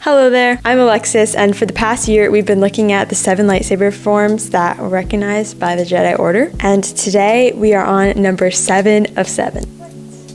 Hello there, I'm Alexis, and for the past year we've been looking at the 7 lightsaber forms that were recognized by the Jedi Order, and today we are on number 7 of 7.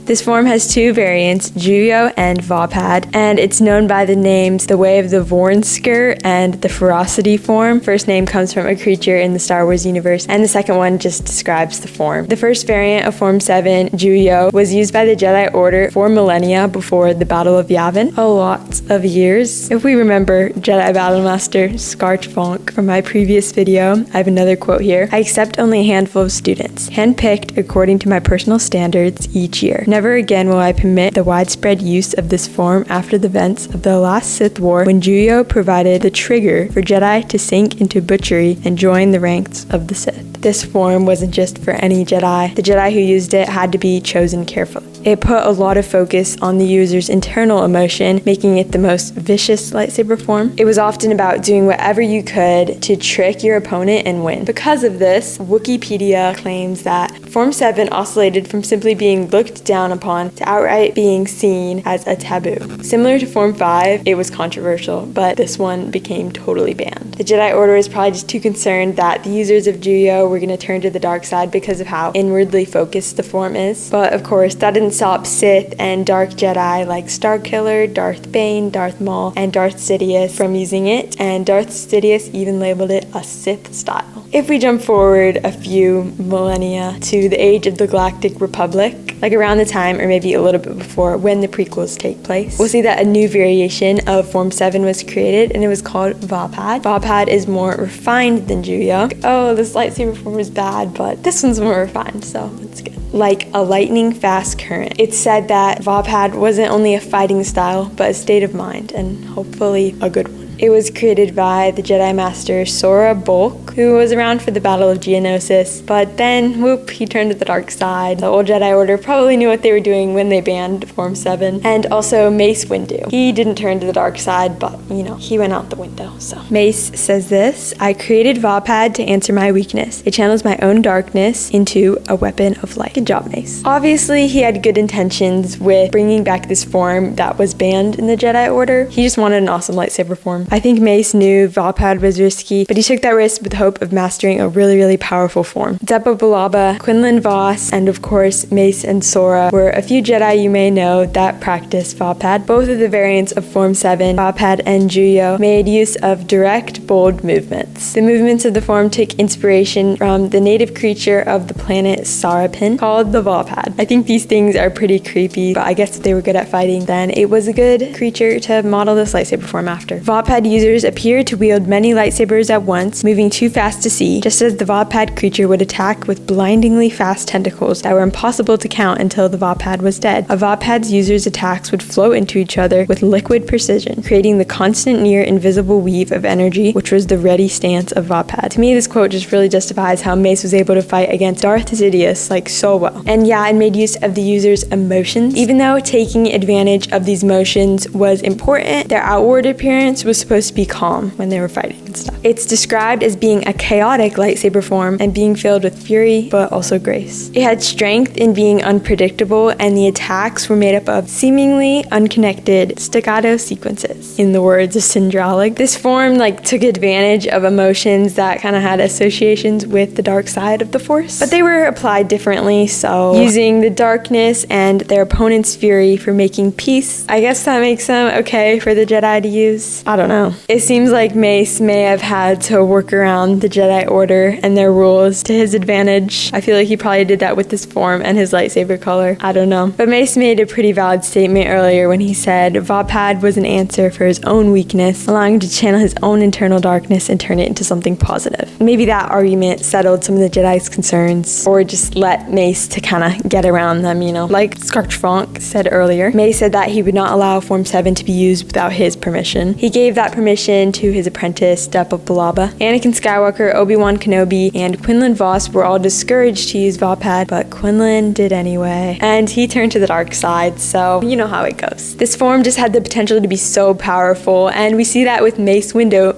This form has 2 variants, JUYO and VAAPAD, and it's known by the names the Way of the Vornsker and the Ferocity form. First name comes from a creature in the Star Wars universe, and the second one just describes the form. The first variant of Form 7, JUYO, was used by the Jedi Order for millennia before the Battle of Yavin. A lot of years. If we remember Jedi Battlemaster Scarch Vonk from my previous video, I have another quote here. I accept only a handful of students, handpicked according to my personal standards each year. Never again will I permit the widespread use of this form after the events of the last Sith War, when JUYO provided the trigger for Jedi to sink into butchery and join the ranks of the Sith. This form wasn't just for any Jedi. The Jedi who used it had to be chosen carefully. It put a lot of focus on the user's internal emotion, making it the most vicious lightsaber form. It was often about doing whatever you could to trick your opponent and win. Because of this, Wikipedia claims that Form 7 oscillated from simply being looked down upon to outright being seen as a taboo. Similar to Form 5, it was controversial, but this one became totally banned. The Jedi Order is probably just too concerned that the users of JUYO were going to turn to the dark side because of how inwardly focused the form is. But of course, that didn't stop Sith and Dark Jedi like Starkiller, Darth Bane, Darth Maul, and Darth Sidious from using it, and Darth Sidious even labeled it a Sith style. If we jump forward a few millennia to the age of the Galactic Republic, like around the time or maybe a little bit before when the prequels take place, we'll see that a new variation of Form 7 was created, and it was called VAAPAD. VAAPAD is more refined than JUYO. Oh, this lightsaber form is bad, but this one's more refined, so it's good. Like a lightning fast current. It's said that VAAPAD wasn't only a fighting style, but a state of mind, and hopefully a good one. It was created by the Jedi Master Sora Bulk, who was around for the Battle of Geonosis, but then, whoop, he turned to the dark side. The old Jedi Order probably knew what they were doing when they banned Form 7. And also Mace Windu. He didn't turn to the dark side, but, he went out the window, so. Mace says this: I created VAAPAD to answer my weakness. It channels my own darkness into a weapon of light. Good job, Mace. Obviously, he had good intentions with bringing back this form that was banned in the Jedi Order. He just wanted an awesome lightsaber form. I think Mace knew VAAPAD was risky, but he took that risk with the hope of mastering a really, really powerful form. Depa Billaba, Quinlan Vos, and of course Mace and Sora were a few Jedi you may know that practiced VAAPAD. Both of the variants of Form 7, VAAPAD and JUYO, made use of direct, bold movements. The movements of the form took inspiration from the native creature of the planet Sarapin called the VAAPAD. I think these things are pretty creepy, but I guess if they were good at fighting, then it was a good creature to model this lightsaber form after. VAAPAD users appear to wield many lightsabers at once, moving too fast to see, just as the VAAPAD creature would attack with blindingly fast tentacles that were impossible to count until the VAAPAD was dead. A VAAPAD's users' attacks would flow into each other with liquid precision, creating the constant near invisible weave of energy, which was the ready stance of VAAPAD. To me, this quote just really justifies how Mace was able to fight against Darth Sidious like so well. And yeah, it made use of the user's emotions. Even though taking advantage of these emotions was important, their outward appearance was supposed to be calm when they were fighting and stuff. It's described as being a chaotic lightsaber form and being filled with fury, but also grace. It had strength in being unpredictable, and the attacks were made up of seemingly unconnected staccato sequences. In the words of Syndralig, this form took advantage of emotions that kind of had associations with the dark side of the Force, but they were applied differently, so using the darkness and their opponent's fury for making peace, I guess that makes them okay for the Jedi to use. I don't know. It seems like Mace may have had to work around the Jedi Order and their rules to his advantage. I feel like he probably did that with this form and his lightsaber color. I don't know. But Mace made a pretty valid statement earlier when he said VAAPAD was an answer for his own weakness, allowing him to channel his own internal darkness and turn it into something positive. Maybe that argument settled some of the Jedi's concerns, or just let Mace to kind of get around them, Like Scarch Vonk said earlier, Mace said that he would not allow Form 7 to be used without his permission. He gave that permission to his apprentice, Depa Billaba. Anakin Skywalker, Obi-Wan Kenobi, and Quinlan Vos were all discouraged to use VAAPAD, but Quinlan did anyway. And he turned to the dark side, so you know how it goes. This form just had the potential to be so powerful, and we see that with Mace Windu.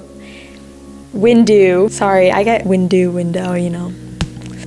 Sorry, I get window,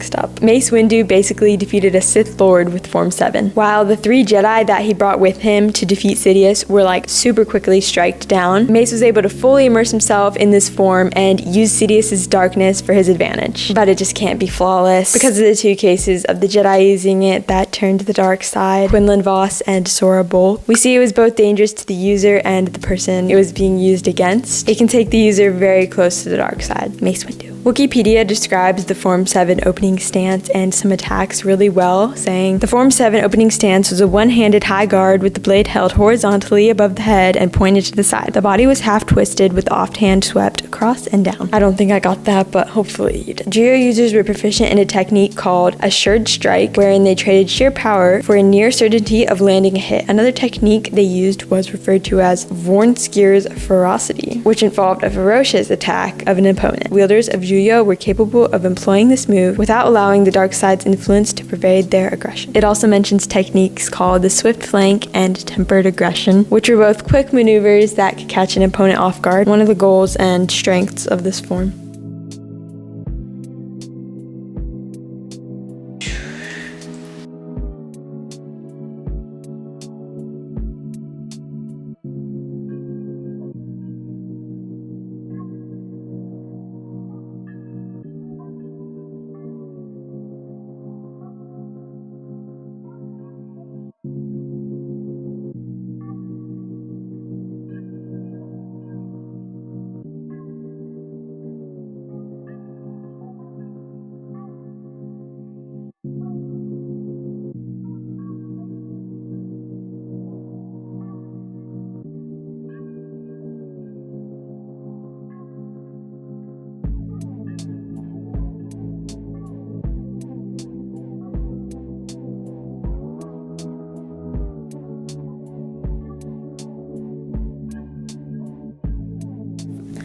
next up. Mace Windu basically defeated a Sith Lord with Form 7, while the 3 Jedi that he brought with him to defeat Sidious were like super quickly striked down. Mace was able to fully immerse himself in this form and use Sidious's darkness for his advantage. But it just can't be flawless because of the 2 cases of the Jedi using it that turned to the dark side, Quinlan Vos and Sora both. We see it was both dangerous to the user and the person it was being used against. It can take the user very close to the dark side. Mace Windu. Wikipedia describes the Form 7 opening stance and some attacks really well, saying, "The Form 7 opening stance was a one-handed high guard with the blade held horizontally above the head and pointed to the side. The body was half twisted with the offhand swept across and down." I don't think I got that, but hopefully you did. JUYO users were proficient in a technique called assured strike, wherein they traded sheer power for a near certainty of landing a hit. Another technique they used was referred to as Vornskir's ferocity, which involved a ferocious attack of an opponent. Wielders of JUYO were capable of employing this move without allowing the dark side's influence to pervade their aggression. It also mentions techniques called the swift flank and tempered aggression, which were both quick maneuvers that could catch an opponent off guard, one of the goals and strengths of this form.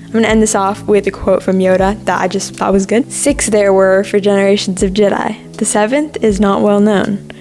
I'm going to end this off with a quote from Yoda that I just thought was good. 6 there were for generations of Jedi. The 7th is not well known.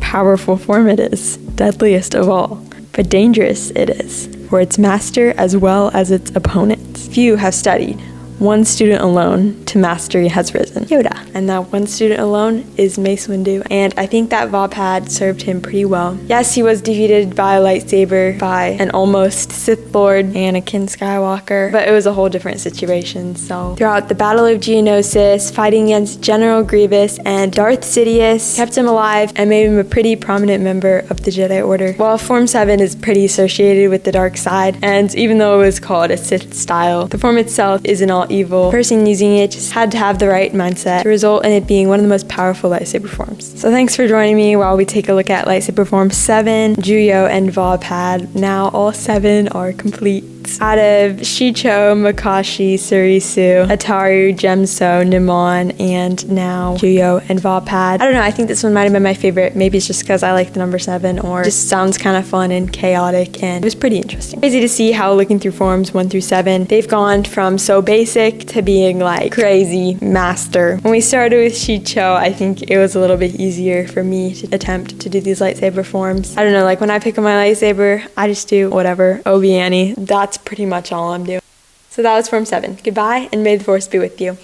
Powerful form it is, deadliest of all. But dangerous it is, for its master as well as its opponents. Few have studied. One student alone to mastery has risen. Yoda. And that one student alone is Mace Windu. And I think that Vaapad served him pretty well. Yes, he was defeated by a lightsaber by an almost Sith Lord, Anakin Skywalker, but it was a whole different situation. So throughout the Battle of Geonosis, fighting against General Grievous and Darth Sidious kept him alive and made him a pretty prominent member of the Jedi Order. While Form 7 is pretty associated with the dark side, and even though it was called a Sith style, the form itself isn't all evil. The person using it just had to have the right mindset to result in it being one of the most powerful lightsaber forms. So thanks for joining me while we take a look at lightsaber form 7, JUYO, and Vaapad. Now all 7 are complete. Out of Shicho, Makashi, Surisu, Ataru, Gemso, Nimon, and now JUYO and Vaapad. I don't know, I think this one might have been my favorite. Maybe it's just because I like the number 7, or just sounds kind of fun and chaotic, and it was pretty interesting. Crazy to see how looking through forms 1 through 7, they've gone from so basic to being like crazy master. When we started with Shicho, I think it was a little bit easier for me to attempt to do these lightsaber forms. I don't know, like when I pick up my lightsaber, I just do whatever, Obi Annie. That's pretty much all I'm doing. So that was Form 7. Goodbye, and may the Force be with you.